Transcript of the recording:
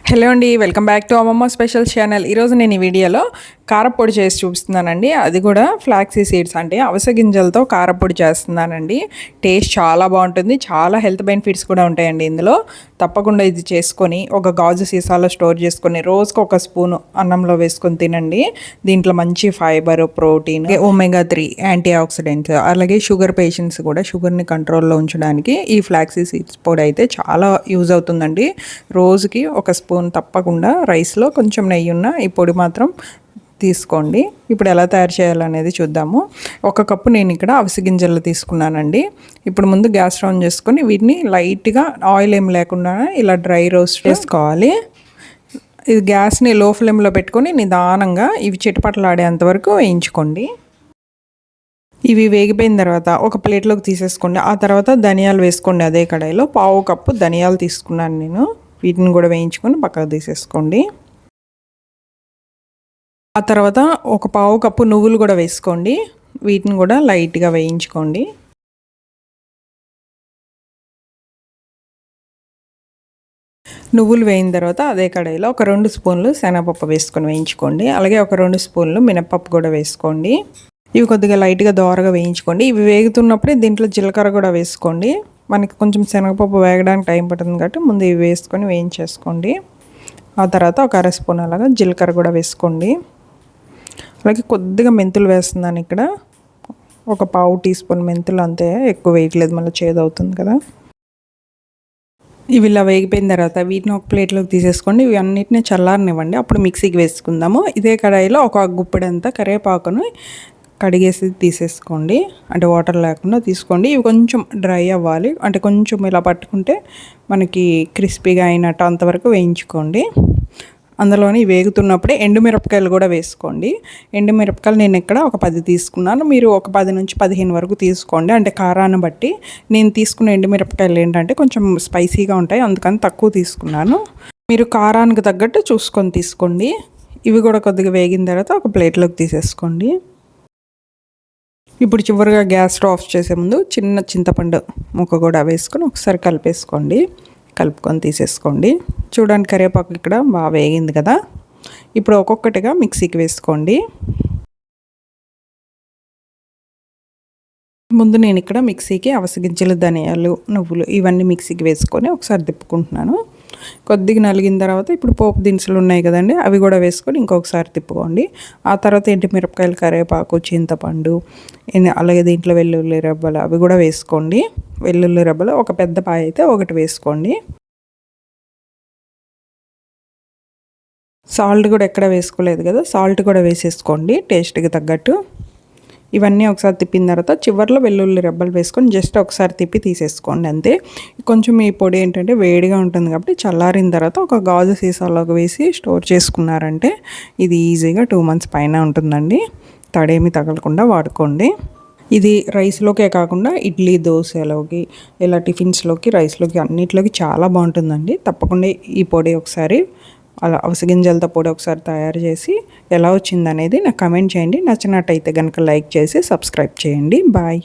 Hello అండి, welcome back to అమ్మమ్మ special channel. ఈరోజు నేను ఈ వీడియోలో కారపొడి చేసి చూపిస్తున్నానండి. అది కూడా ఫ్లాక్సీ సీడ్స్ అంటే అవిసె గింజలతో కారపొడి చేస్తున్నానండి. టేస్ట్ చాలా బాగుంటుంది, చాలా హెల్త్ బెనిఫిట్స్ కూడా ఉంటాయండి ఇందులో. తప్పకుండా ఇది చేసుకొని ఒక గాజు సీసాలో స్టోర్ చేసుకొని రోజుకు ఒక స్పూను అన్నంలో వేసుకొని తినండి. దీంట్లో మంచి fibre, protein, omega 3 antioxidants, అలాగే షుగర్ పేషెంట్స్ కూడా షుగర్ని కంట్రోల్లో ఉంచడానికి ఈ ఫ్లాక్సీ సీడ్స్ పొడి అయితే చాలా యూజ్ అవుతుందండి. రోజుకి ఒక స్పూన్ తప్పకుండా రైస్లో కొంచెం నెయ్యి ఉన్న ఈ పొడి మాత్రం తీసుకోండి. ఇప్పుడు ఎలా తయారు చేయాలనేది చూద్దాము. ఒక కప్పు నేను ఇక్కడ అవిసె గింజలు తీసుకున్నానండి. ఇప్పుడు ముందు గ్యాస్ ఆన్ చేసుకొని వీటిని లైట్గా ఆయిల్ ఏం లేకుండా ఇలా డ్రై రోస్ట్ చేసుకోవాలి. ఇది గ్యాస్ని లో ఫ్లేమ్లో పెట్టుకొని నిదానంగా ఇవి చిటపటలాడేంత వరకు వేయించుకోండి. ఇవి వేగిపోయిన తర్వాత ఒక ప్లేట్లోకి తీసేసుకోండి. ఆ తర్వాత ధనియాలు వేసుకోండి. అదే కడాయిలో పావు కప్పు ధనియాలు తీసుకున్నాను నేను. వీటిని కూడా వేయించుకొని పక్కకు తీసేసుకోండి. ఆ తర్వాత ఒక పావు కప్పు నువ్వులు కూడా వేసుకోండి. వీటిని కూడా లైట్గా వేయించుకోండి. నువ్వులు వేయిన తర్వాత అదే కడాయిలో ఒక 2 స్పూన్లు శనగపప్పు వేసుకొని వేయించుకోండి. అలాగే ఒక 2 స్పూన్లు మినపప్పు కూడా వేసుకోండి. ఇవి కొద్దిగా లైట్గా దోరగా వేయించుకోండి. ఇవి వేగుతున్నప్పుడే దీంట్లో జీలకర్ర కూడా వేసుకోండి. మనకి కొంచెం శనగపప్పు వేగడానికి టైం పడుతుంది కాబట్టి ముందు ఇవి వేసుకొని వేయించేసుకోండి. ఆ తర్వాత ఒక 1/2 స్పూన్ అలాగా జీలకర్ర కూడా వేసుకోండి. అలాగే కొద్దిగా మెంతులు వేస్తున్నాను ఇక్కడ. ఒక పావు టీ స్పూన్ మెంతులు అంతే, ఎక్కువ వేయట్లేదు, మళ్ళీ చేదవుతుంది కదా. ఇవి ఇలా వేగిపోయిన తర్వాత వీటిని ఒక ప్లేట్లోకి తీసేసుకోండి. ఇవి అన్నిటిని చల్లారనివ్వండి, అప్పుడు మిక్సీకి వేసుకుందాము. ఇదే కడాయిలో ఒక గుప్పెడంతా కరివేపాకును కడిగేసి తీసేసుకోండి. అంటే వాటర్ లేకుండా తీసుకోండి. ఇవి కొంచెం డ్రై అవ్వాలి, అంటే కొంచెం ఇలా పట్టుకుంటే మనకి క్రిస్పీగా అయినట్టు అంతవరకు వేయించుకోండి. అందులోని వేగుతున్నప్పుడే ఎండుమిరపకాయలు కూడా వేసుకోండి. ఎండుమిరపకాయలు నేను ఇక్కడ ఒక 10 తీసుకున్నాను. మీరు ఒక 10 నుంచి 15 వరకు తీసుకోండి, అంటే కారాన్ని బట్టి. నేను తీసుకున్న ఎండుమిరపకాయలు ఏంటంటే కొంచెం స్పైసీగా ఉంటాయి, అందుకని తక్కువ తీసుకున్నాను. మీరు కారానికి తగ్గట్టు చూసుకొని తీసుకోండి. ఇవి కూడా కొద్దిగా వేగిన తర్వాత ఒక ప్లేట్లోకి తీసేసుకోండి. ఇప్పుడు చివరిగా గ్యాస్ స్టవ్ ఆఫ్ చేసే ముందు చిన్న చింతపండు ముక్క కూడా వేసుకొని ఒకసారి కలుపుకొని తీసేసుకోండి. చూడండి, కరివేపాకు ఇక్కడ బాగా వేగింది కదా. ఇప్పుడు ఒక్కొక్కటిగా మిక్సీకి వేసుకోండి. ముందు నేను ఇక్కడ మిక్సీకి అవిసె గింజలు, ధనియాలు, నువ్వులు ఇవన్నీ మిక్సీకి వేసుకొని ఒకసారి తిప్పుకుంటున్నాను. కొద్దిగా నలిగిన తర్వాత ఇప్పుడు పోపు దినుసులు ఉన్నాయి కదండి, అవి కూడా వేసుకొని ఇంకొకసారి తిప్పుకోండి. ఆ తర్వాత ఎండుమిరపకాయలు, కరివేపాకు, చింతపండు, అలాగే దీంట్లో వెల్లుల్లి రెబ్బలు అవి కూడా వేసుకోండి. వెల్లుల్లి రెబ్బలు ఒక పెద్ద పాయ అయితే ఒకటి వేసుకోండి. సాల్ట్ కూడా ఎక్కడ వేసుకోలేదు కదా, సాల్ట్ కూడా వేసేసుకోండి టేస్ట్కి తగ్గట్టు. ఇవన్నీ ఒకసారి తిప్పిన తర్వాత చివర్లో వెల్లుల్లి రెబ్బలు వేసుకొని జస్ట్ ఒకసారి తిప్పి తీసేసుకోండి అంతే. కొంచెం ఈ పొడి ఏంటంటే వేడిగా ఉంటుంది కాబట్టి చల్లారిన తర్వాత ఒక గాజు సీసాలోకి వేసి స్టోర్ చేసుకున్నారంటే ఇది ఈజీగా 2 months పైన ఉంటుందండి. తడేమి తగలకుండా వాడుకోండి. ఇది రైస్లోకే కాకుండా ఇడ్లీ, దోశలోకి, ఇలా టిఫిన్స్లోకి, రైస్లోకి అన్నిట్లోకి చాలా బాగుంటుందండి. తప్పకుండా ఈ పొడి ఒకసారి అలా అవిసె గింజలతో పొడి ఒకసారి తయారు చేసి ఎలా వచ్చిందనేది నాకు కమెంట్ చేయండి. నచ్చినట్టయితే కనుక లైక్ చేసి సబ్స్క్రైబ్ చేయండి. బాయ్.